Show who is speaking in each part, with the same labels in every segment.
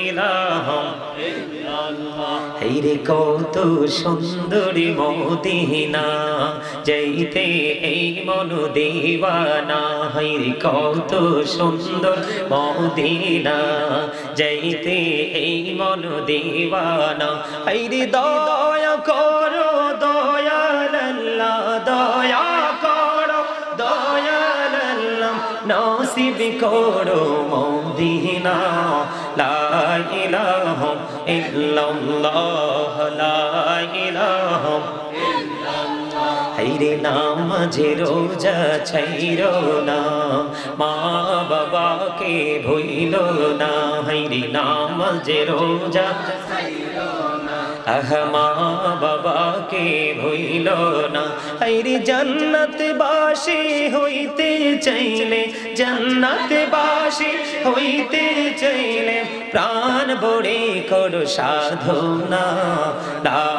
Speaker 1: ইলাহা ইল্লাল্লাহ। হেরে কত সুন্দরী মদিনা, যাইতে এই মন দিওয়ানা। হেরে কত সুন্দর মদিনা, যাইতে এই মন দিওয়ানা। হেরে দয়া করো দয়াল আল্লাহ, দয়া করো দয়াল আল্লাহ, নসিব করো মদিনা। লা ইলাহা ইল্লাল্লাহ, লা ইলাহা ইল্লাল্লাহ। হায়রে নামাজে রোজা ছাইরো না, মা বাবাকে ভুইলো না। হায়রে নামাজে রোজা ছাইরো না, আহা মা বাবাকে ভুইলো না। হায়রে জান্নাতবাসী হইতে চাইলে, জান্নাতবাসী হইতে চাইলে, প্রাণ ভরে করো সাধনা। লা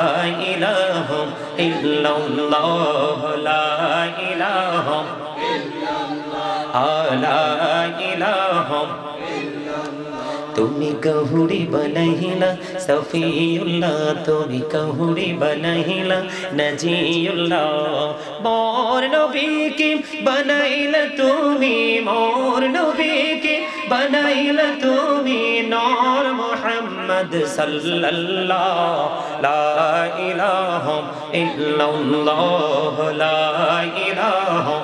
Speaker 1: ইলাহা ইল্লাল্লাহ, লা ইলাহা ইল্লাল্লাহ, লা ইলাহা। তুমি কহুরি বনাইলা সফিউল্লাহ, তুমি কহুরি বনাইলা নজিউল্লাহ। মোর নবীকে বনাইলা তুমি, মোর নবীকে বনাইলা তুমি নূর মুহাম্মদ সাল্লাল্লাহ। লা ইলাহা ইল্লাল্লাহ, লা ইলাহা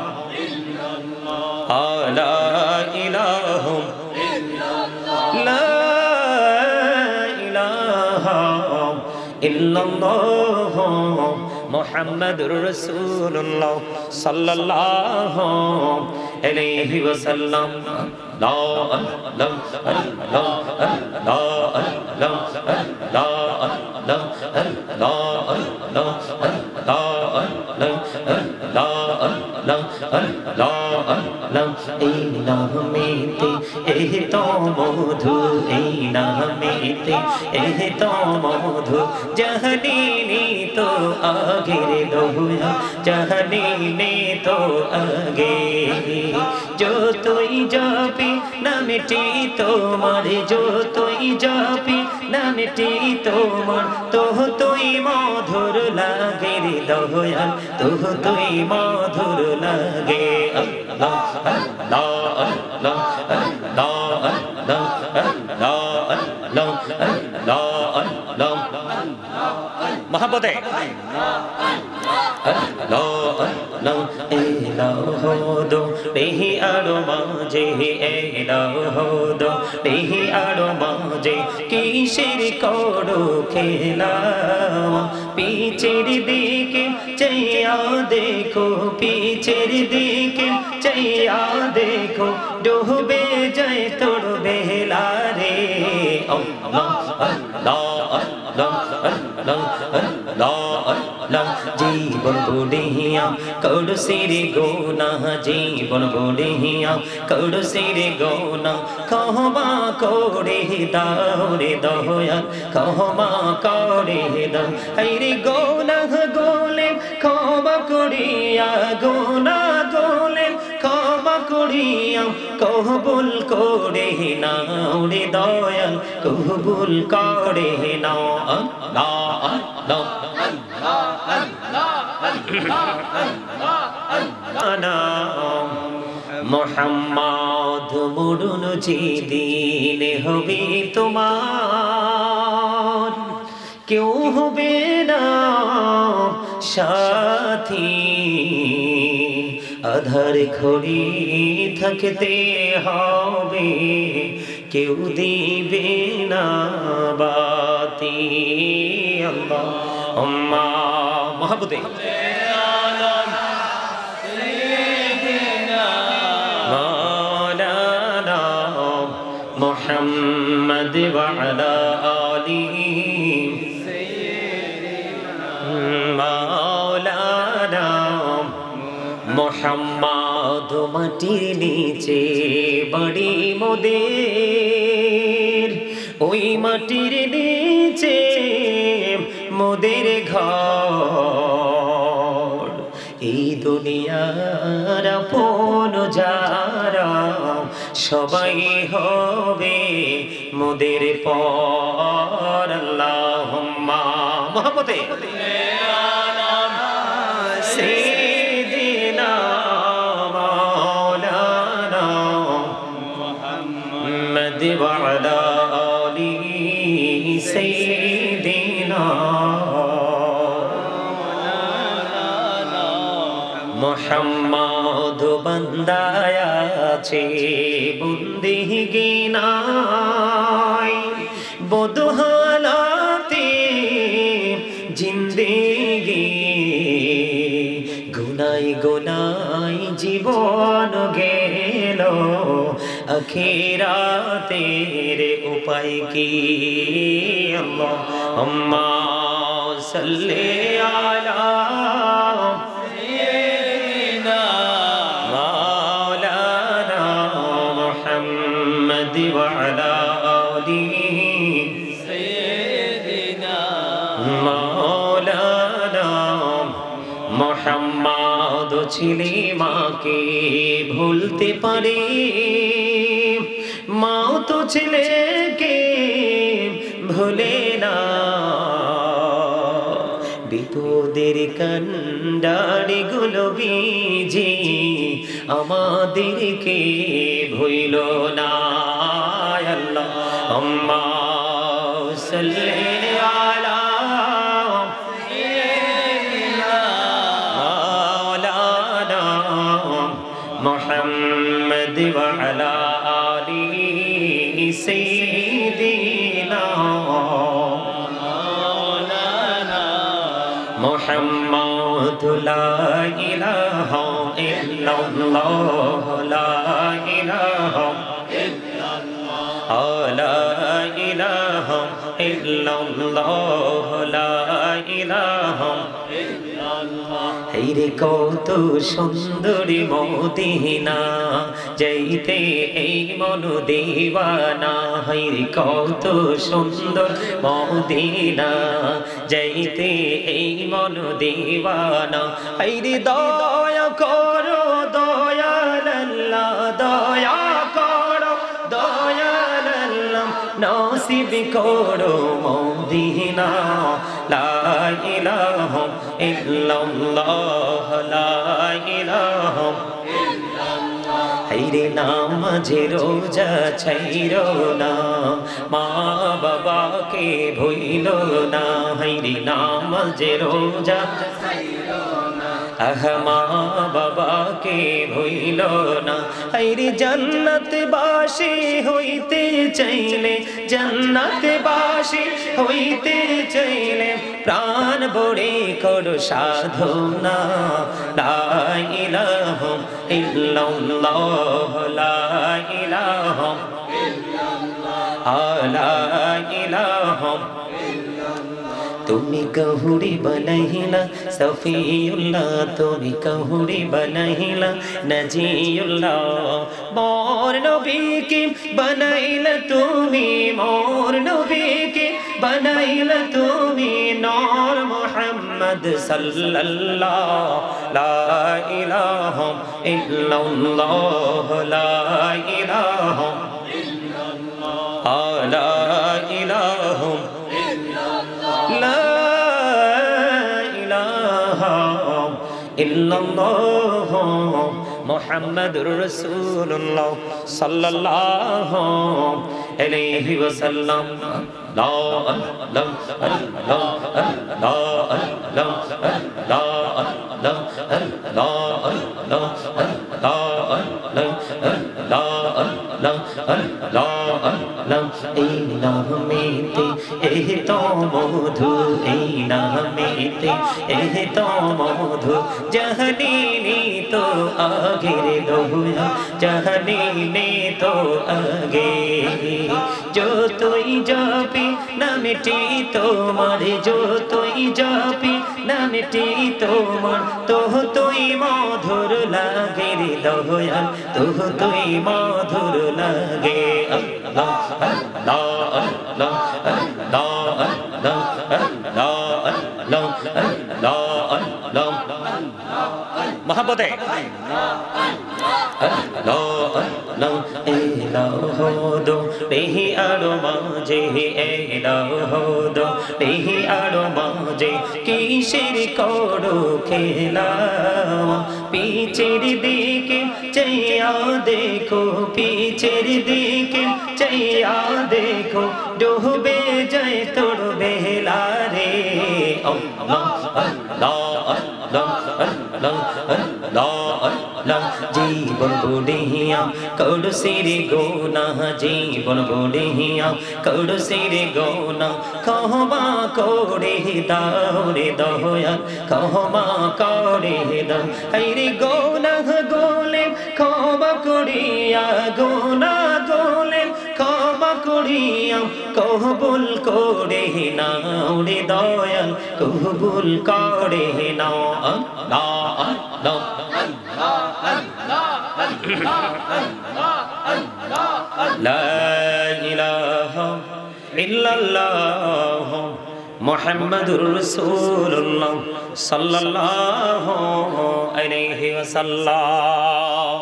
Speaker 1: ইল্লাল্লাহ, লা ইলাহা লা ইলাহা ইল্লাল্লাহ মুহাম্মাদুর রাসূলুল্লাহ সাল্লাল্লাহু আলাইহি ওয়াসাল্লাম। লা ইলাহা এই নামেতে এই তো মধু, এই নামেতে এই তো মধু। জাহানি তো আগে রে দোয়া, জাহানি তো আগে। যতই যাবি নামটি তোমার, যতই যাবি নামটি তোমার, তো তুই মধুর লাগে রে দয়াল, তো তুই মধুর লাগে। আল্লাহ আল্লাহ আল্লাহ আল্লাহ আল্লাহ আল্লাহ আল্লাহ আল্লাহ মহব্বতে আল্লাহ আল্লাহ। ইলাহো দো বেহি আরো মাঝে, ইলাহো দো বেহি আরো মাঝে, কিসের করো খেলা। পিছের দিকে চাইয়া দেখো, পিছের দিকে চাইয়া দেখো, ডুবে যায় তোর বেলা রে। আল্লাহ আল্লাহ আল্লাহ আল্লাহ আল্লাহ আল্লাহ। জীবন বুড়িয়া করছিরে গোনা, জীবন বুড়িয়া করছিরে গোনা, ক্ষমা করে দাও রে দয়াল, ক্ষমা করে দাও। হায়রে গোনা গোলে ক্ষমা করিয়া, গোনা গোলে ক্ষমা করিয়া, কবুল করে নাও রে দয়াল, কবুল করে নাও। আল্লাহ আল্লাহ মোহাম্মদ মরুন যেদিন হবে তোমার, কেউ হবে না সাথী। আধার ঘড়ি থাকতে হবে, কেউ দিবে না বাতি। আল্লাহ আম্মা মহব্বতে মাওলানা মুহাম্মদ ওয়া আলা আলিহি মাওলানা মুহাম্মদ। মাটির নিচে বাড়ি মোদের, ওই মাটির নিচে মোদের ঘর। এই দুনিয়ার আপন যারা সবাই হবে মোদের পর আল্লাহুম্মা মুহাম্মদে সাইয়্যিদিনা মাওলানা মুহাম্মদ ওয়া আলা আলি সাইয়্যিদিনা মুহাম্মদ বান্দায় আছে বন্দিগিনায় বদহালাতে জিন্দেগি গুনাই গুনাই জীবন গেল আখিরাতের উপায় কি আল্লাহুম্মা সাল্লি আলা وعلى آله سيدنا مولانا محمد ছিলি মাকে ভুলতে পারে মাও তো ছেলেকে ভুলে না বিপদের কান্ডারি গুলো বিজি আমাদেরকে ভুইল না আল্লাহুম্মা সাল্লি আলা সাইয়্যিদিনা মাওলানা মুহাম্মদ ওয়া আলা আলি সাইয়্যিদিনা মাওলানা মুহাম্মদ লা ইলাহা ইল্লাল্লাহ লা ইলাহা لا إله إلا الله لا إله إلا الله হেরে কত সুন্দরী মদিনা যাইতে এই মন দিওয়ানা হেরে কত সুন্দর মদিনা যাইতে এই মন দিওয়ানা হেরে দয়া করো দয়াল আল্লাহ দয়া করো দয়াল আল্লাহ নসিব করো মদিনা লা ইলাহা ইল্লাল্লাহ লা ইলাহা ইল্লাল্লাহ হায়রে নামাজে রোজা ছাইরো না মা বাবাকে ভুইলো না হায়রে নামাজে রোজা ছাইরো না মা বাবাকে ভুইল না হায়রে জান্নাতবাসী হইতে চাইলে জান্নাতবাসী হইতে চাইলে প্রাণ ভরে করো সাধনা লা ইলাহা ইল্লাল্লাহ লা ইলাহা ইল্লাল্লাহ লা ইলাহা তুমি কহুরি বনাইলা সফিউল্লাহ তুমি কহুরি বনাইলা নজিউল্লাহ মোর নবীকে বনাইলা তুমি মোর নবীকে বনাইলা তুমি নূর মুহাম্মদ সাল্লাল্লাহ লা ইলাহা ইল্লাল্লাহ লা ইলাহা ইল্লাল্লাহ লা ইলাহা لا إله إلا الله محمد رسول الله صلى الله عليه وسلم لا لا لا لا لا এই নামেতে এই তো মধু এই নামেতে এই তো মধু জাহানি তো আগের দোয়া জাহানি তো আগে যতই যাবি নামটি তোমার যতই যাবি নামটি তোমার তোই মধুর লাগে রে দয়াল তোই মধুর লাগে আল্লাহ আল্লাহ আল্লাহ আল্লাহ আল্লাহ আল্লাহ আল্লাহ আল্লাহ মহব্বতে আল্লাহ আল্লাহ এই হদো রেহি আরো মাঝে এলাও হদো রেহি আরো মাঝে কিসের করো খেলা পিছের দিকে চাইয়া দেখো পিছের দিকে চাইয়া দেখো ডুবে যায় তোর বেলা রে আল্লাহ আল্লাহ আল্লাহ আল্লাহ আল্লাহ আল্লাহ জীবন বুড়িয়া করছির গোনা জীবন বুড়িয়া করছির গোনা ক্ষমা করে দাও রে দয়াল ক্ষমা করে দাও আইরে গোনা গোলে ক্ষমা করিয়া গোনা গোলে ক্ষমা করিয়া কবুল করে নাও রে দয়াল কবুল করে নাও আল্লাহ আল্লাহ লা ইলাহা ইল্লাল্লাহ মুহাম্মাদুর রাসূলুল্লাহ সাল্লাল্লাহু আলাইহি ওয়াসাল্লাম।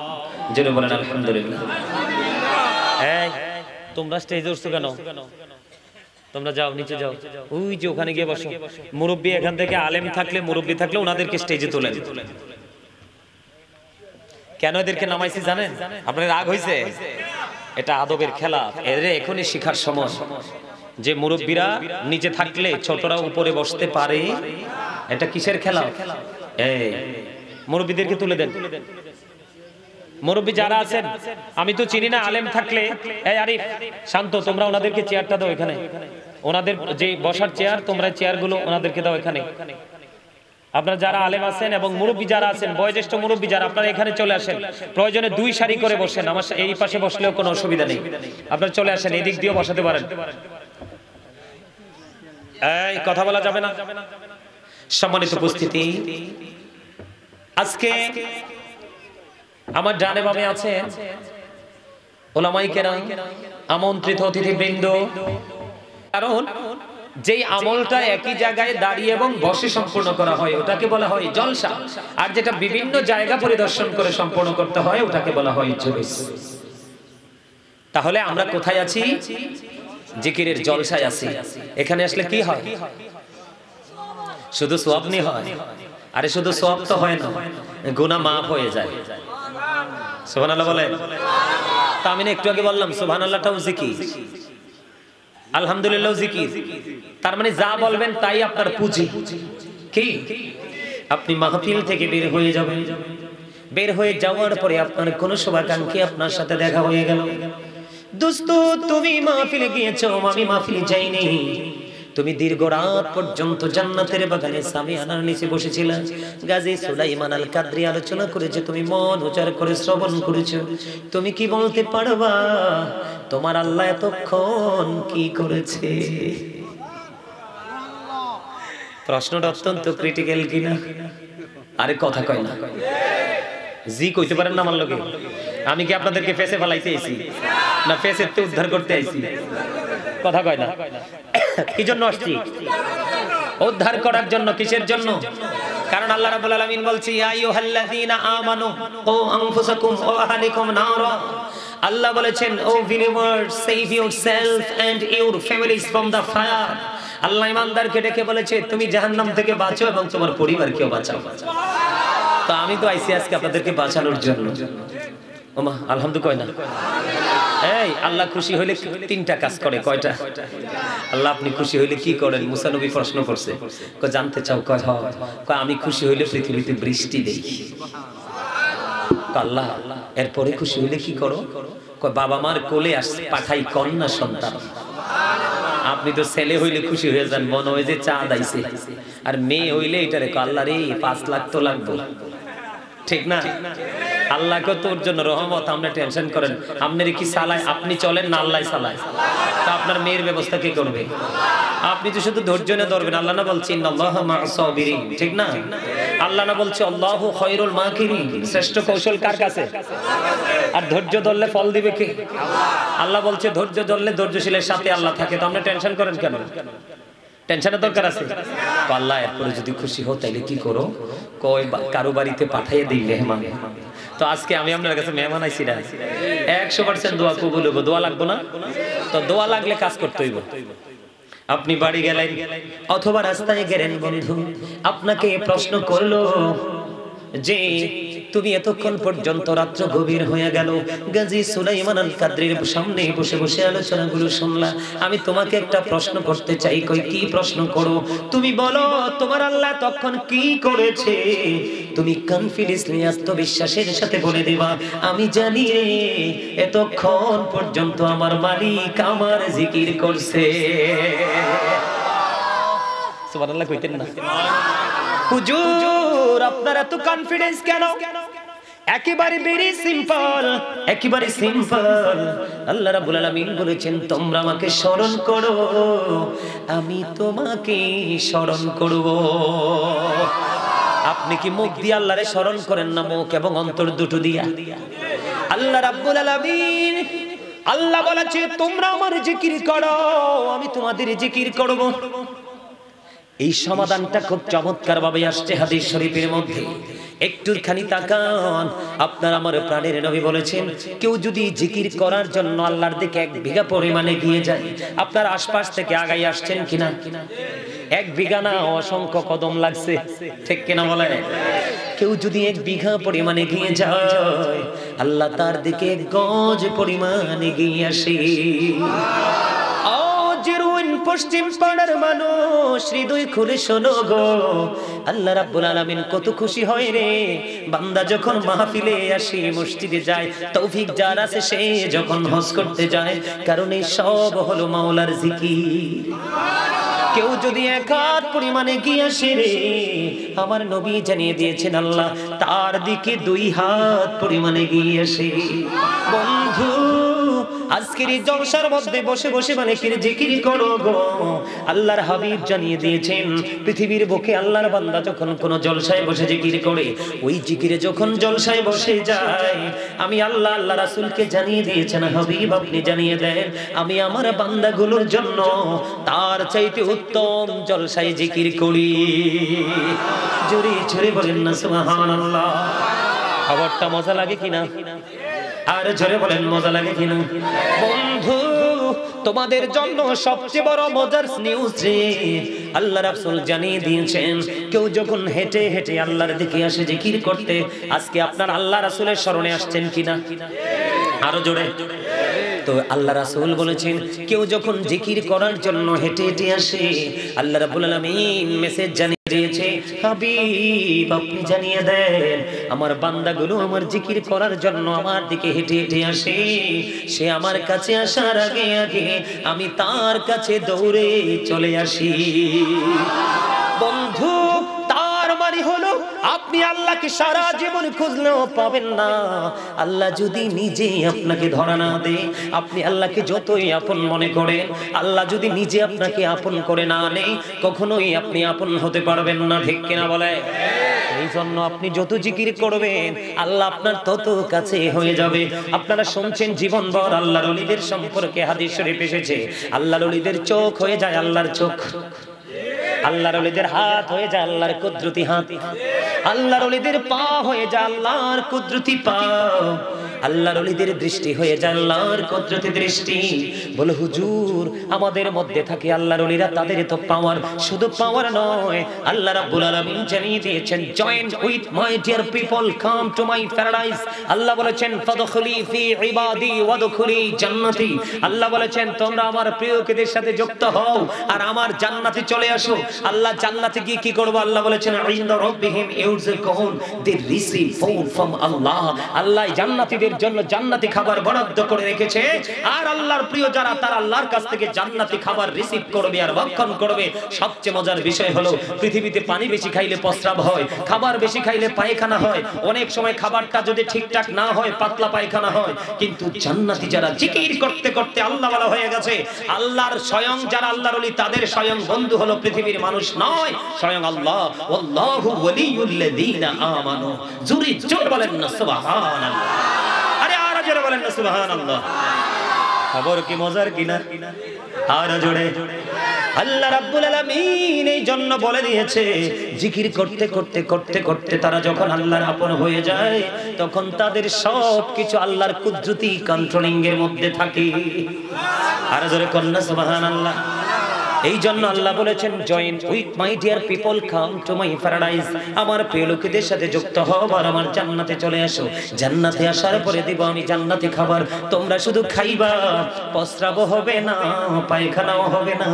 Speaker 1: জোরে বলেন আলহামদুলিল্লাহ। এই তোমরা স্টেজে উঠছো কেন? তোমরা যাও নিচে যাও, ওই যে ওখানে গিয়ে বসো। মুরব্বি এখান থেকে আলেম থাকলে মুরব্বি থাকলে ওনাদেরকে স্টেজে তোলেন। কেন এদেরকে নামাইছি জানেন? আপনার রাগ হইছে? এটা আদবের খেলা, এদের এখনই শিখার সময় যে মুরব্বীরা নিচে থাকলে ছোটরা উপরে বসতে পারে। এটা কিসের খেলা? এই মুরব্বীদেরকে তুলে দেন। মুরব্বী যারা আছেন আমি তো চিনি না, আলেম থাকলে এই আরিফ শান্ত, তোমরা ওনাদেরকে চেয়ারটা দাও এখানে। ওনাদের যে বসার চেয়ার, তোমরা চেয়ারগুলো ওনাদেরকে দাও এখানে। আপনারা যারা আলেম আছেন এবং মুরব্বী যারা আছেন, বয়োজ্যেষ্ঠ মুরব্বী যারা, আপনারা এখানে চলে আসেন। প্রয়োজনে দুই সারি করে বসেন, আমার এই পাশে বসলেও কোনো অসুবিধা নেই। আপনারা চলে আসেন, এই দিক দিয়েও বসাতে পারেন। এই কথা বলা যাবে না। সম্মানিত উপস্থিতি, আজকে আমার ডানে বামে আছে ওলামায়ে কেরাম, আমন্ত্রিত অতিথিবৃন্দ। কারণ যেই আমলটা একই জায়গায় দাঁড়িয়ে এবং বসে সম্পূর্ণ করা হয় ওটাকে বলা হয় জলসা, আর যেটা বিভিন্ন জায়গা পরিদর্শন করে সম্পূর্ণ করতে হয় ওটাকে বলা হয় জুলুস। তাহলে আমরা কোথায় আছি? জিকিরের জলসায় আছি। এখানে আসলে কি হয়? শুধু সওয়াব নি হয়। আরে শুধু সওয়াব তো হয় না, গুনাহ মাফ হয়ে যায়। সুবহানাল্লাহ বলেন। তা আমি একটু আগে বললাম সুবহানাল্লাহটাও জিকির, আলহামদুলিল্লাহ জিকির। তার মানে যা বলবেন তাই আপনার পুঁজি। কি আপনি মাহফিল থেকে বের হয়ে যাবেন, বের হয়ে যাওয়ার পরে আপনার কোন শুভাকাঙ্ক্ষী আপনার সাথে দেখা হয়ে গেল, দোস্ত তুমি মাহফিলে গিয়েছো, আমি মাহফিলে যাইনি। তুমি দীর্ঘ রাত পর্যন্ত জান্নাতের বাগানে সামিয়ানার নিচে বসেছিলে, গাজী সুলাইমান আল কাদরি আলোচনা করেছে, তুমি মন উচ্চার করে শ্রবণ করেছো। তুমি কি বলতে পারবা তোমার আল্লাহ এতক্ষণ কি করেছে? প্রশ্নটা অত্যন্ত ক্রিটিক্যাল কিনা? আরে কথা কয় না, জি কইতে পারেন না আমার লগে? আমি কি আপনাদেরকে ফেসে ফেলাইতে আইছি না ফেসের তে উদ্ধার করতে আইছি? কথা কয় না। কি জন্য আসছি? উদ্ধার করার জন্য। কিসের জন্য? কারণ আল্লাহ রাব্বুল আলামিন বলছে ইয়া আইয়ুহাল্লাযীনা আমানু ও আনফুসাকুম ওয়া আহলিকুম নারা। আল্লাহ বলেছেন O believers, save yourself and your families from the fire. আল্লাহ ঈমানদারকে ডেকে বলেছে তুমি জাহান্নাম থেকে বাঁচো এবং তোমার পরিবারকেও বাঁচাও। তো আমি তো আইছি আজকে আপনাদেরকে বাঁচানোর জন্য। ওমা আলহামদুলিল্লাহ কয় না? এই আল্লাহ খুশি হইলে তিনটা কাজ করে। কয়টা? আল্লাহ আপনি খুশি হইলে কি করেন? মুসা নবী প্রশ্ন করছে, কয় জানতে চাও? কয় হয়। কয় আমি খুশি হইলে পৃথিবীতে বৃষ্টি দেই। আল্লাহ এরপরে খুশি হইলে কি করো? কয় বাবা মার কোলে পাঠাই কন্যা সন্তান। আপনি তো ছেলে হইলে খুশি হয়ে যান, মনে হয় যে চাঁদ আইছে। আর মেয়ে হইলে এটা রেখো আল্লাহ রে 5 লাখ তো লাগবে, ঠিক না? আল্লাহকে তোর জন্য রহমত, আপনি টেনশন করেন। আপনার কি চালায়? আপনি চলেন না আল্লাহ চালায়। তা আপনার মেয়ের ব্যবস্থা কি করবে? আপনি তো শুধু ধৈর্য নিয়ে ধরবেন। আল্লাহ না বলছেন ইন্নাল্লাহা মা'আস সাবিরিন, ঠিক না? আল্লাহ না বলছে আল্লাহু খায়রুল মাকিরিন, শ্রেষ্ঠ কৌশল কার কাছে? আর ধৈর্য ধরলে ফল দিবে কে? আল্লাহ বলছে ধৈর্য ধরলে ধৈর্যশীলের সাথে আল্লাহ থাকে। তো আপনি টেনশন করেন কেন? টেনশনের দরকার আছে? আল্লাহ এরপরে যদি খুশি হও তাইলে কি করো? কয় কারো বাড়িতে পাঠিয়ে দিই মেহমান। তো আজকে আমি আপনার কাছে মেহমান আইছি না, 100% দোয়া কবুল হইব। দোয়া লাগবো না? তো দোয়া লাগলে কাজ করতে হইব। আপনি বাড়ি গেলেন অথবা রাস্তায় গেলেন, বন্ধু আপনাকে প্রশ্ন করলো যে তুমি এতক্ষণ পর্যন্ত রাত্র গভীর হয়ে গেল গাজী সুলাইমান আল কাদরির সামনে বসে বসে আলোচনাগুলো শুনলা, আমি তোমাকে একটা প্রশ্ন করতে চাই। কই কি প্রশ্ন করো? তুমি বলো তোমার আল্লাহ তখন কি করেছে? তুমি কনফিডেন্সলি আত্মবিশ্বাসের সাথে বলে দেবা আমি জানি রে এতক্ষণ পর্যন্ত আমার মালিক আমার জিকির করছে। সুবহানাল্লাহ কইতেন না? হুজুর আপনার এত কনফিডেন্স কেন? একেবারে ভেরি সিম্পল, একেবারে সিম্পল। আল্লাহ রাব্বুল আলামিন বলেছেন তোমরা আমাকে স্মরণ করো, আমি তোমাকে স্মরণ করব। আপনি কি মুখ দিয়ে আল্লাহরে স্মরণ করেন না মুখ এবং অন্তর দুটো দিয়া? আল্লাহ রাব্বুল আলামিন আল্লাহ বলেছে তোমরা আমার জিকির করো, আমি তোমাদের জিকির করব। এই সমাধানটা খুব চমৎকার ভাবে আসছে হাদিস শরীফের মধ্যে। একটুখানি তাকান, আপনার আমার প্রাণের নবী বলেছেন কেউ যদি জিকির করার জন্য আল্লাহর দিকে 1 বিঘা পরিমাণে গিয়ে যায়, আপনার আশপাশ থেকে আগাই আসছেন কিনা? 1 বিঘা না, অসংখ্য কদম লাগছে, ঠিক কিনা বলেন? কেউ যদি 1 বিঘা পরিমাণে গিয়ে যায়, আল্লাহ তার দিকে 1 গজ পরিমাণে গিয়ে আসে। পশ্চিম পাড়ার মানুষ হৃদয় খুলে শোনো গো, আল্লাহ রাব্বুল আলামিন কত খুশি হয় রে বান্দা যখন মাহফিলে আসে, মসজিদে যায়, তৌফিক যার আছে সে যখন হজ করতে যায়, কারণ এই সব হলো মাওলার জিকির। কেউ যদি 1 হাত পরিমাণে গিয়ে আসে রে, আমার নবী জানিয়ে দিয়েছেন আল্লাহ তার দিকে 2 হাত পরিমাণে গিয়ে আসে। বন্ধু আজকের এই জলসার মধ্যে বসে বসে মানে কি জিকির করো গো। আল্লাহর হাবিব জানিয়ে দিয়েছেন পৃথিবীর বুকে আল্লাহর বান্দা যখন কোন জলসায় বসে জিকির করে, ওই জিকিরে যখন জলসায় বসে যায়, আমি আল্লাহ আল্লাহ রাসূলকে জানিয়ে দিয়েছেন হাবিব আপনি জানিয়ে দেন আমি আমার বান্দাগুলোর জন্য তার চাইতে উত্তম জলসায় জিকির করি। জোরে জোরে বলেন না সুবহানাল্লাহ। খবরটা মজা লাগে কিনা? আর জোরে বলেন মজা লাগে কিনা? বন্ধু তোমাদের জন্য সবচেয়ে বড় মজার নিউজ রে, আল্লাহ রাসূল জানিয়ে দিয়েছেন কেউ যখন হেঁটে হেঁটে আল্লাহর দিকে আসে জিকির করতে, আজকে আপনার আল্লাহ রাসূলের শরণে আসছেন কিনা? আরো জোরে। তো আল্লাহ রাসূল বলেছেন কেউ যখন জিকির করার জন্য হেঁটে হেঁটে আসে, আল্লাহ রাব্বুল আলামিন মেসেজ জানিয়ে দিয়েছে হাবিব আপনি জানিয়ে দেন আমার বান্দাগুলো আমার জিকির করার জন্য আমার দিকে হেঁটে হেঁটে আসে, সে আমার কাছে আসার আগে আগে আমি তার কাছে দৌড়ে চলে আসি। বন্ধু তার মানে হলো আপনি আল্লাহকে সারা জীবন খুঁজলেও পাবেন না, আল্লাহ যদি নিজে আপনাকে ধরা না দেয়, আপনি আল্লাহকে যতই আপন মনে করেন, আল্লাহ যদি নিজে আপনাকে আপন করে না নেয়, কখনোই আপনি আপন হতে পারবেন না, ঠিক কিনা বলে? এই জন্য আপনি যত জিকির করবেন আল্লাহ আপনার তত কাছে হয়ে যাবে। আপনারা শুনছেন জীবনভর আল্লাহর ওলিদের সম্পর্কে হাদিস শরীফ এসেছে, আল্লাহর ওলিদের চোখ হয়ে যায় আল্লাহর চোখ, আল্লাহর ওলিদের হাত হয়ে যায় আল্লাহর কুদরতি হাত, আল্লাহর ওলিদের পা হয়ে যায় আল্লাহর কুদরতি পা, আল্লাহর ওলিদের দৃষ্টি হয়ে যায় আল্লাহর কুদরতি দৃষ্টি। বলে হুজুর আমাদের মধ্যে থাকে আল্লাহর ওলিরা, তাদের তো পাওয়ার, শুধু পাওয়ার নয়, আল্লাহ রাব্বুল আলামিন জানিয়ে দিয়েছেন join with my dear people come to my paradise. আল্লাহ বলেছেন ফাদখুলি ফি ইবাদি ওয়াদখুলি জান্নাতি। আল্লাহ বলেছেন তোমরা আমার প্রিয়দের সাথে যুক্ত হও আর আমার জান্নাতে চলে আসো। আল্লাহ জান্নাতে গিয়ে কি করবে? আল্লাহ বলেছেন ইনদা রাব্বিহিম ইউযকুন, দে রিসিভ ফুড ফ্রম আল্লাহ। আল্লাহ জান্নাতীদের জন্য জান্নাতি খাবার বরাদ্দ করে রেখেছে, আর আল্লাহর প্রিয় যারা তারা আল্লাহর কাছ থেকে জান্নাতি খাবার রিসিভ করবে আর ভক্ষণ করবে। সবচেয়ে মজার বিষয় হলো পৃথিবীতে পানি বেশি খাইলে প্রস্রাব হয়, খাবার বেশি খাইলে পায়খানা হয়, অনেক সময় খাবারটা যদি ঠিকঠাক না হয় পাতলা পায়খানা হয়, কিন্তু জান্নাতি যারা জিকির করতে করতে আল্লাহওয়ালা হয়ে গেছে, আল্লাহর স্বয়ং যারা আল্লাহর ওলি তাদের স্বয়ং বন্ধু হলো পৃথিবীর মানুষ নয়, স্বয়ং আল্লাহ। আল্লাহু ওয়ালিউল্লাযীনা আমানু। জোরে জোরে বলেন না সুবহানাল্লাহ। আরে আর জোরে বলেন না সুবহানাল্লাহ। খবর কি মজার কিনা? আর জোরে। আল্লাহ রাব্বুল আলামিন এই জন্য বলে দিয়েছে জিকির করতে করতে করতে করতে তারা যখন আল্লাহর আপন হয়ে যায় তখন তাদের সব কিছু আল্লাহর কুদরতি কন্ট্রোলিং এর মধ্যে থাকে। আর জোরে কন্যা সুবহানাল্লাহ। এই জন্য আল্লাহ বলেছেন join with my dear people come to my paradise, আমার প্রিয় লোকেদের সাথে যুক্ত হও আর আমার জান্নাতে চলে আসো। জান্নাতে আসার পরে দিব আমি জান্নাতি খাবার, তোমরা শুধু খাইবা, প্রস্রাব হবে না, পায়খানাও হবে না,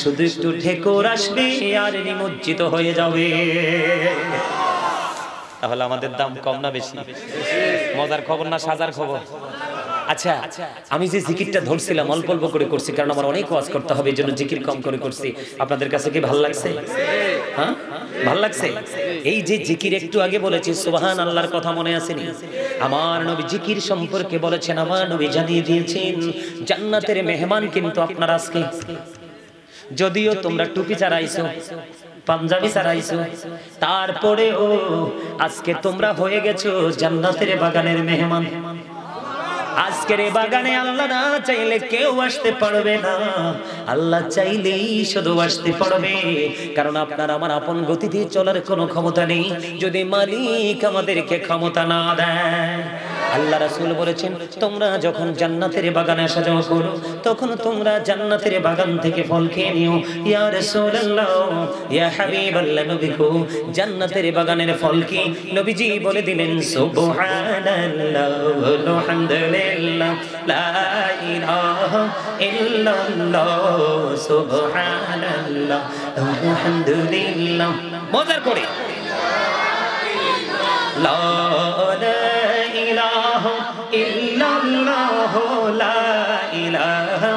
Speaker 1: শুধু একটু ঢেকুর আসবে আর নিমজ্জিত হয়ে যাবে। তাহলে আমাদের দাম কম না বেশি? মজার খবর না সাজার খবর? আচ্ছা, আমি যে জিকিরটা ধরছিলাম অল্প অল্প করে করছি, কারণ আমার অনেক ওয়াজ করতে হবে, এই জন্য জিকির কম করে করছি। আপনাদের কাছে কি ভালো লাগছে? হ্যাঁ, ভালো লাগছে? এই যে জিকির একটু আগে বলেছি সুবহান আল্লাহর কথা মনে আসেনি? আমার নবী জিকির সম্পর্কে বলেছেন, আমার নবী জানিয়ে দিয়েছেন জান্নাতের মেহমান কিন্তু আপনারা আজকে, যদিও তোমরা টুপি চারাইছো, পাঞ্জাবি চারাইছো, তারপরেও আজকে তোমরা হয়ে গেছো জান্নাতের বাগানের মেহমান। আজকের এই বাগানে আল্লাহ না চাইলে কেউ আসতে পারবে না, আল্লাহ চাইলেই শুধু আসতে পারবে। কারণ আপনার আমার আপন গতিতে চলার কোনো ক্ষমতা নেই যদি মালিক আমাদেরকে ক্ষমতা না দেয়। আল্লাহ রাসূল বলেছেন তোমরা যখন জান্নাতের বাগানে আসা যাওয়া করো তখন তোমরা জান্নাতের বাগান থেকে ফল খেয়ে নিও। ইয়া রাসূলুল্লাহ, ইয়া হাবিবাল্লাহ, নবী গো জান্নাতের বাগানের ফল কি? নবীজি বলে দিলেন সুবহানাল্লাহ আলহামদুলিল্লাহ লা ইলাহা ইল্লাল্লাহ সুবহানাল্লাহ আলহামদুলিল্লাহ। মজার করে লা ইলাহা ইল্লাল্লাহ লা ইলাহা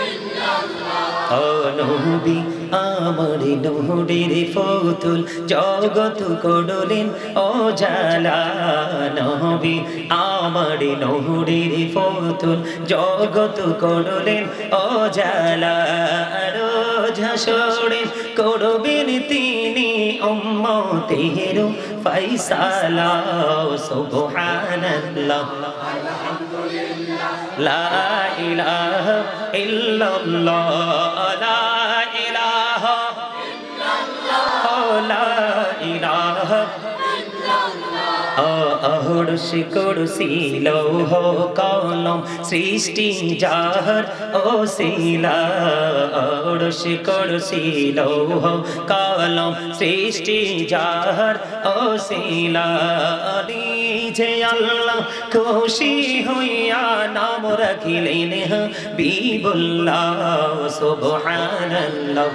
Speaker 1: ইল্লাল্লাহ। ও নবী আমার নূরের ফতুল জগৎ করলেন ও জালা, নবী আমার নূরের ফতুল জগৎ করলেন ও জালা। রোজ হাসরে করবেন তিনি উম্মতের ফয়সালা। সুবহানাল্লাহ আলহামদুলিল্লাহ লা ইলাহা ইল্লাল্লাহ লা ইলাহা ইল্লাল্লাহ লা ইলাহা অহরসি করসি লৌহ কলম সৃষ্টি যাহার ওসিলা। অহরসি করসি লৌহ কলম সৃষ্টি যাহার ওসিলা। নিজে আল্লাহ খুশি হইয়া নাম রাখিলেন হাবিবুল্লাহ। সুবহানাল্লাহ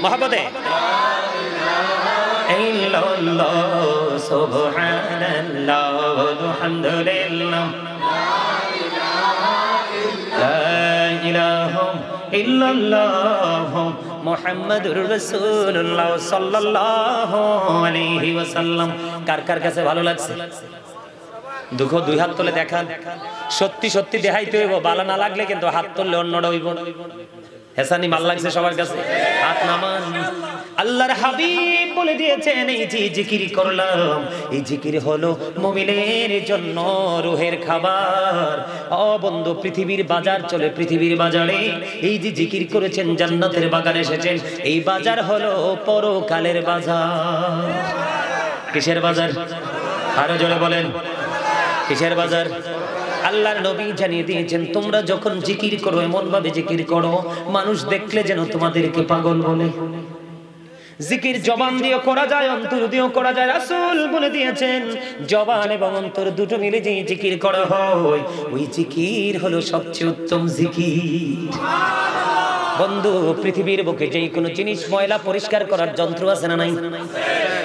Speaker 1: মহব্বতে ইল্লাল্লাহ সুবহানাল্লাহ আলহামদুলিল্লাহ লা ইলাহা ইল্লাল্লাহ মুহাম্মাদুর রাসূলুল্লাহ সাল্লাল্লাহু আলাইহি ওয়াসাল্লাম। কার কার কাছে ভালো লাগছে? দুঃখ দুই হাত তুলে দেখান। সত্যি সত্যি দেখাইতে হইব, ভালো না লাগলে কিন্তু হাত তুললে অন্যটা হইব। হেসানি ভাল লাগছে সবার কাছে? হাত নামান। আল্লাহর হাবিব বলে দিয়েছেন এই যে জিকির করলাম, এই জিকির হলো মুমিনের জন্য রূহের খাবার। ও বন্ধু, পৃথিবীর বাজার চলে, পৃথিবীর বাজারে এই যে জিকির করেছেন জান্নাতের বাগানে এসেছেন, এই বাজার হলো পরকালের বাজার। কিসের বাজার? আরো জোরে বলেন, কিসের বাজার? আল্লাহর নবী জানিয়ে দিয়েছেন তোমরা যখন জিকির করো এমন ভাবে জিকির করো মানুষ দেখলে যেন তোমাদেরকে পাগল বলে। জিকির জবান দিয়ে করা যায়, অন্তর দিয়েও করা যায়। রাসূল বলে দিয়েছেন জবান এবং অন্তর দুটো মিলে যে জিকির করা হয় ওই জিকির হলো সবচেয়ে উত্তম জিকির। বন্ধু, পৃথিবীর বুকে যে কোনো জিনিস ময়লা পরিষ্কার করার যন্ত্র আছে না নাই?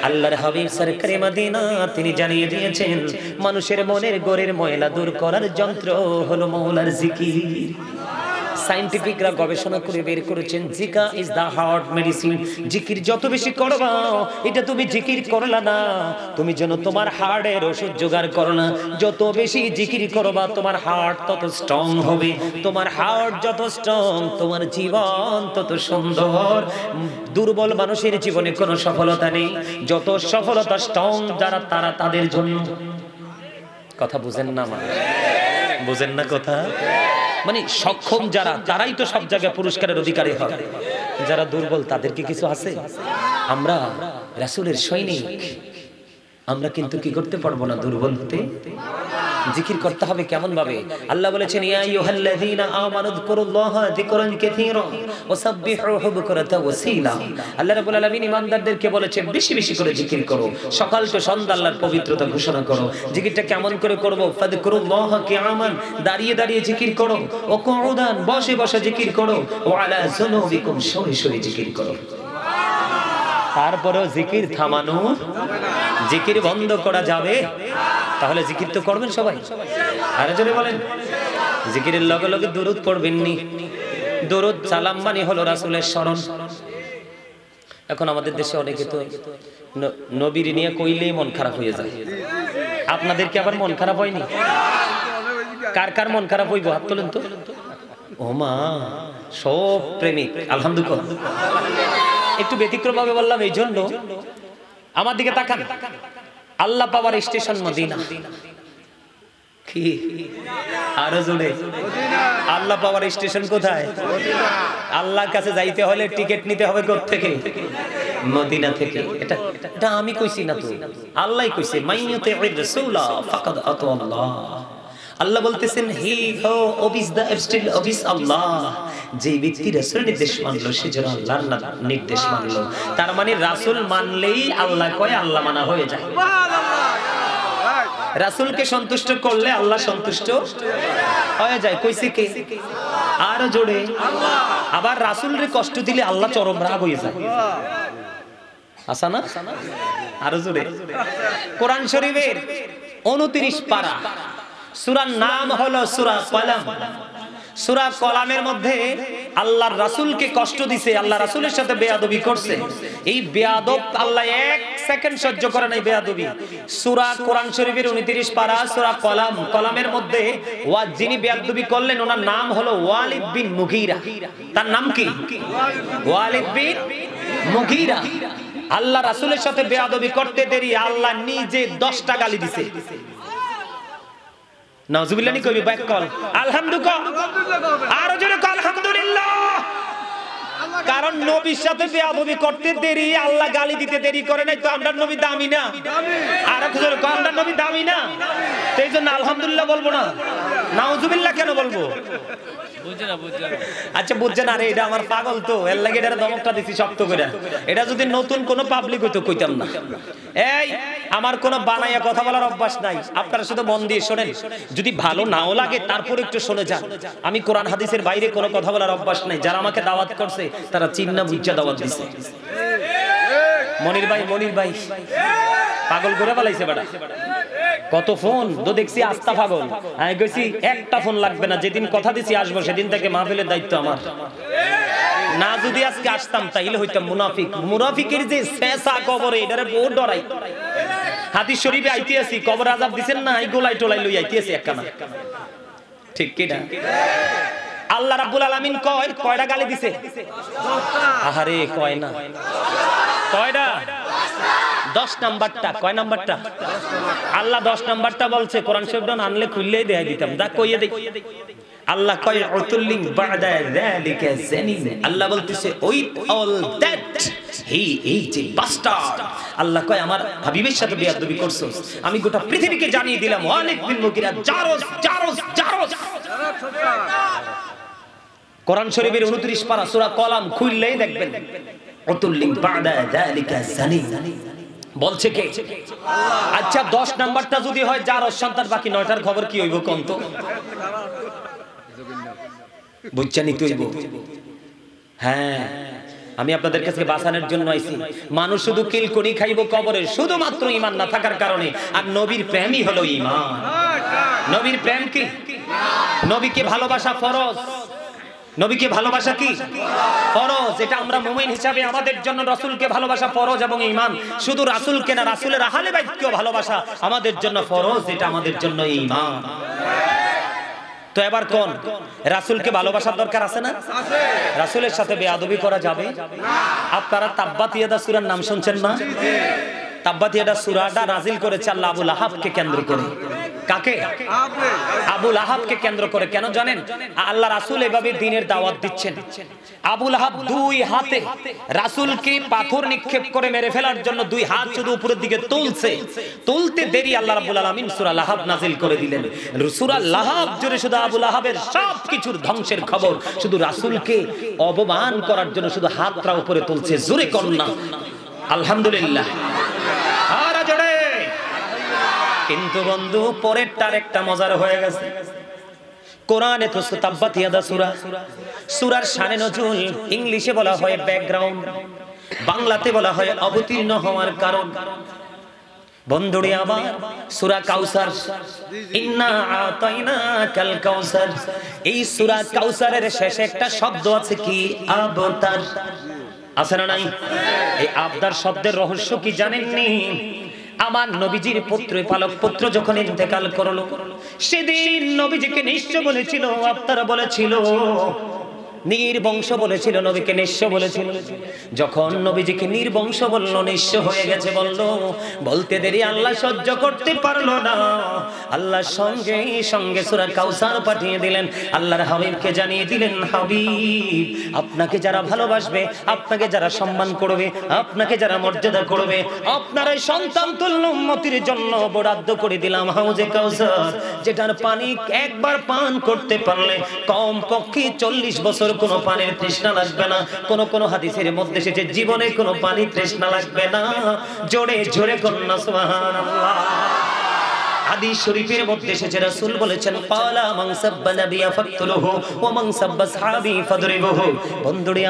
Speaker 1: আল্লাহর হাবিব সরকারে মদিনা তিনি জানিয়ে দিয়েছেন মানুষের মনের গোরের ময়লা দূর করার যন্ত্র হলো মওলার জিকির। সায়েন্টিফিকরা গবেষণা করে বের করেছেন জিকা ইজ দা হার্ট মেডিসিন। জিকির যত বেশি করবা, এটা তুমি জিকির করলা না, তুমি যেন তোমার হার্টের ওষুধ জোগাড় করো না। যত বেশি জিকির করবা তোমার হার্ট তত স্ট্রং হবে, তোমার হার্ট যত স্ট্রং তোমার জীবন তত সুন্দর। দুর্বল মানুষের জীবনে কোনো সফলতা নেই, যত সফলতা স্ট্রং যারা তারা তাদের জন্য। কথা বুঝেন না? বুঝেন না কথা? মানে সক্ষম যারা, তারাই তো সব জায়গায় পুরস্কারের অধিকারী হয়। যারা দুর্বল তাদের কি কিছু আছে? আমরা রাসূলের সৈনিক, আমরা কিন্তু কি করতে পারবো না দুর্বল হতে। জিকির করতে হবে কেমন ভাবে? আল্লাহ বলেছেন ইয়া আইয়ুহাল্লাযীনা আমানু যকুরুল্লাহা যিকরান কাসীরা ওয়াসাব্বিহুহু বুকরাতাও ওয়াসীলা। আল্লাহ রাব্বুল আলামিন ঈমানদারদেরকে বলেছেন বেশি বেশি করে জিকির করো, সকাল তো সন্ধ্যা আল্লাহর পবিত্রতা ঘোষণা করো। জিকিরটা কেমন করে করব? ফাযকুরুল্লাহা কিয়ামান, দাঁড়িয়ে দাঁড়িয়ে জিকির করো, ওয়া কুউদান, বসে বসে জিকির করো, ওয়া আলা যুনুবিকুম, শুয়ে শুয়ে জিকির করো। তারপরেও জিকির থামানো, জিকির বন্ধ করা যাবে? তাহলে জিকির তো করবেন সবাই। আরে জোরে বলেন। জিকিরের লগে লগে দুরূদ পড়বেন নি। দুরূদ সালাম মানে হলো রাসূলের শরণ। এখন আমাদের দেশে অনেকে তো নবীর নিয়ে কইলেই মন খারাপ হয়ে যায়। আপনাদের কি আবার মন খারাপ হয়নি? কার কার মন খারাপ হইব? হাত তোলেন তো। ও মা, সব প্রেমিক আলহামদুলিল্লাহ। একটু ব্যতিক্রম ভাবে বললাম এই জন্য, আমার দিকে তাকান। আল্লাহ পাওয়ার স্টেশন মদিনা। কি আরো জোরে? আল্লাহ পাওয়ার স্টেশন কোথায়? আল্লাহর কাছে যাইতে হলে টিকিট নিতে হবে কোথা থেকে? মদিনা থেকে। এটা আমি কইছি না তো, আল্লাহই কইছে মাইয়ুতির রাসূলা ফাকাদ আতা আল্লাহ। আল্লাহ বলতেছেন হি হো ওবিস দা এবস্টিল ওবিস আল্লাহ, যে ব্যক্তি রাসূল নির্দেশ মানলো সে যেন আল্লাহর নির্দেশ মানলো। তার মানে রাসূল মানলেই আল্লাহ কয় আল্লাহ মানা হয়ে যায়। রাসূলকে সন্তুষ্ট করলে আল্লাহ সন্তুষ্ট হয়ে যায়। কইছে কে? আর জোরে আল্লাহ। আবার রাসূলরে কষ্ট দিলে আল্লাহ চরম রাগ হয়ে যায়। আছে না? আর জোরে। কোরআন শরীফের 29 পারা, সূরার নাম হলো সূরা কলাম। সূরা কলামের মধ্যে আল্লাহর রাসূলকে কষ্ট দিছে, আল্লাহ রাসূলের সাথে বেয়াদবি করছে। এই বেয়াদব আল্লাহ এক সেকেন্ড সহ্য করে নাই বেয়াদবি। সূরা কোরআন শরীফের 29 পারা সূরা কলাম, কলামের মধ্যে যিনি বেয়াদবি করলেন ওনার নাম হলো ওয়ালিদ বিন মুগীরা। তার নাম কি? ওয়ালিদ বিন মুগীরা। আল্লাহ রাসূলের সাথে বেয়াদবি করতে দেরি আল্লাহ নিজে 10টা গালি দিছে। নাউজুবিল্লাহ নি কইবি ব্যাক কল আলহামদুলিল্লাহ, আর জোরে কল আলহামদুলিল্লাহ। কারণ নবীর সাথে বেয়াদবি করতে দেরি আল্লাহ গালি দিতে দেরি করে নাই তো আমরা নবী দামি না? আর জোরে কল আমরা নবী দামি না? এই জন্য আলহামদুলিল্লাহ বলবো না, নাউজুবিল্লাহ কেন বলবো? আচ্ছা বুঝছেন? আরে এটা আমার পাগল তো, এর লাগে এটা দমকটা দিছি শক্ত করে। এটা যদি নতুন কোন পাবলিক হইতো কইতাম না। এই আমার কোন বানাইয়া কথা বলার অভ্যাস নাই, আপনারা শুধু মন দিয়ে শোনেন। যদি ভালো নাও লাগে তারপর একটু শুনে যান। আমি কোরআন হাদিসের বাইরে কোনো কথা বলার অভ্যাস নাই। যারা আমাকে দাওয়াত করছে তারা চিন্না বুঝা দাওয়াত দিছে। মনির ভাই পাগল করে বলাইছে বেটা। কত ফোন তো দেখছি আস্তা পাগল। আমি কইছি একটা ফোন লাগবে না, যেদিন কথা দিছি আসবো সেদিন থেকে মাহফিলের দায়িত্ব আমার। না যদি আজকে আসতাম তাইলে হইতাম মুনাফিক। মুনাফিকের যে শেষা কবরে এটারে বহুত ডরাই। হাদিস শরীফে আইতে আছি কবর আযাব দিবেন না, এই গোলাই টোলাই লই আইতে আছি একখানা। ঠিক কি না? আল্লাহ রাব্বুল আলামিন কয় কয়টা গালি দিছে? 10টা। আহারে কয় না কয়টা? 10 নাম্বারটা। কয় নাম্বারটা? আল্লাহ 10 নাম্বারটা বলছে। কোরআন শরীফটা আনলে খুললেই দেখাই দিতাম। দা কইয়ে দেই। আল্লাহ কয় উতুল্লিং বাদা যালিকা জানিন। আল্লাহ বলতেছে ওই all that he is a bastard. আল্লাহ কয় আমার হাবিবের সাথে বেয়াদবি করছস, আমি গোটা পৃথিবীকে জানিয়ে দিলাম ওয়ালিদ বিন মুগীরা জারস জারস জারস। কোরআন শরীফের 29 পারা সূরা কলাম খুললেই দেখবেন উতুল্লিং বাদা যালিকা জানিন বলছে কে? আচ্ছা 10 নাম্বারটা যদি হয় জারস সন্তান, বাকি 9টার খবর কি হইব কোন তো? বুঝছানি তুইব। হ্যাঁ, আমি আপনাদের কাছে বাঁচানোর জন্য আইছি। মানুষ শুধু কিলকনি খাইব কবরে শুধুমাত্র ঈমান না থাকার কারণে। আর নবীর প্রেমই হলো ঈমান। নবীর প্রেম কি? নবীকে ভালোবাসা ফরজ। নবীকে ভালোবাসা কি? ফরজ। এটা আমরা মুমিন হিসাবে আমাদের জন্য রাসূলকে ভালোবাসা ফরজ এবং ঈমান। শুধু রাসূলকে না, রাসূলের আহলে বাইতকেও ভালোবাসা আমাদের জন্য ফরজ, এটা আমাদের জন্য ঈমান। তো এবার কোন রাসূলকে ভালোবাসার দরকার আছে না? আছে। রাসূলের সাথে বেয়াদবি করা যাবে না। আপনারা তাব্বাত ইয়াদা সূরার নাম শুনছেন না? তাব্বাত ইয়াদা সূরাটা নাযিল করেছে আল্লাহ আবু লাহাবকে কেন্দ্র করে। কাকে? আবুল আহাবকে কেন্দ্র করে। কেন জানেন? আল্লাহ রাসূল এভাবে দ্বীনের দাওয়াত দিচ্ছেন। আবুল আহাব দুই হাতে রাসূলকে পাথর নিক্ষেপ করে মেরে ফেলার জন্য দুই হাত শুধু উপরের দিকে তুলছে। তুলতে দেরি আল্লাহ রাব্বুল আলামিন সূরা লাহাব নাযিল করে দিলেন। সূরা লাহাব জুড়ে শুধু আবুল আহাবের সবকিছুর ধ্বংসের খবর, শুধু রাসূলকে অপমান করার জন্য শুধু হাতটা উপরে তুলছে। জোরে কন্যা আলহামদুলিল্লাহ। আর জোরে। কিন্তু বন্ধু পরেরটার একটা মজার হয়ে গেছে। কোরআনে তো তাব্বাত ইয়াদা সূরা, সূরার শানে নজুল ইংলিশে বলা হয় ব্যাকগ্রাউন্ড, বাংলাতে বলা হয় অবতীর্ণ হওয়ার কারণ। বন্ধুরে আবার সূরা কাউসার, ইন্না আতাইনাকাল কাউসার, এই সূরা কাউসারের শেষে একটা শব্দ আছে কি? আবতার। আছে না নাই? এই আবতার শব্দের রহস্য কি জানেননি? আমার নবীজির পুত্র পালক পুত্র যখন ইন্তেকাল করলো, সেদিন নবীজিকে নিঃস্ব বলেছিল, আবতার বলেছিল, নির্বংশ বলেছিল, নবীকে নিঃস্ব বলেছিল। যখন নবীজিকে নির্বংশ বলল, নিঃস্ব হয়ে গেছে বলল, বলতে দেরি আল্লাহ সহ্য করতে পারলো না। আল্লাহ সঙ্গে সঙ্গে সূরা কাউসার পাঠিয়ে দিলেন। আল্লাহর হাবিবকে জানিয়ে দিলেন, হাবিব, আপনাকে যারা ভালোবাসবে, আপনাকে যারা সম্মান করবে, আপনাকে যারা মর্যাদা করবে, আপনার এই সন্তান তুল্য উম্মতির জন্য বরাদ্দ করে দিলাম হাউজে কাউসার, যেটার পানি একবার পান করতে পারলে কম পক্ষে 40 বছর কোনো পানির তৃষ্ণা লাগবে না। কোন হাদিসের মধ্যে এসেছে জীবনে কোনো পানি তৃষ্ণা লাগবে না। জোরে জোরে কন্যা সুবহানাল্লাহ। হাদিস শরীফের মধ্যে এসেছে, রাসূল বলেছেন, ক্বালা মান সাব্বা নাবিয়া ফাকতুলুহু ওয়া মান সাব্বা সাহাবী ফাদরিবুহু। বন্ধুরে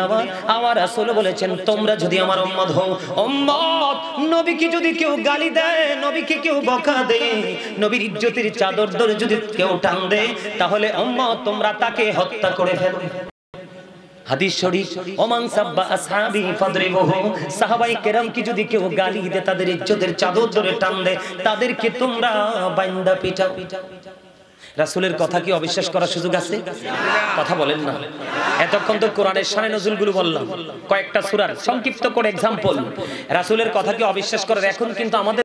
Speaker 1: আমার রাসূল বলেছেন, তোমরা যদি আমার উম্মত হও, উম্মত নবীকে যদি কেউ গালি দেয়, নবীকে কেউ বকা দেয়, নবীর ইজ্জতের চাদর ধরে যদি কেউ টান দেয়, তাহলে উম্মত তোমরা তাকে হত্যা করে ফেলো। হাদিস শরীফ, ওমান সাব্বা আসহাবি ফাদরিবুহু, সাহাবায়ে কেরামকে যদি কেউ গালি দেয়, তাদের ইজ্জতের চাদর ধরে টান দেয়, তাদেরকে তোমরা বাইন্দা পিটাও। রাসূলের কথা কি অবিশ্বাস করার সুযোগ আছে? কথা বলেন না। এতক্ষণ তো কোরআনের শানে নজুলগুলো বললাম, কয়েকটা সূরার সংক্ষিপ্ত করে एग्जांपल। রাসূলের কথা কি অবিশ্বাস করার? এখন কিন্তু আমাদের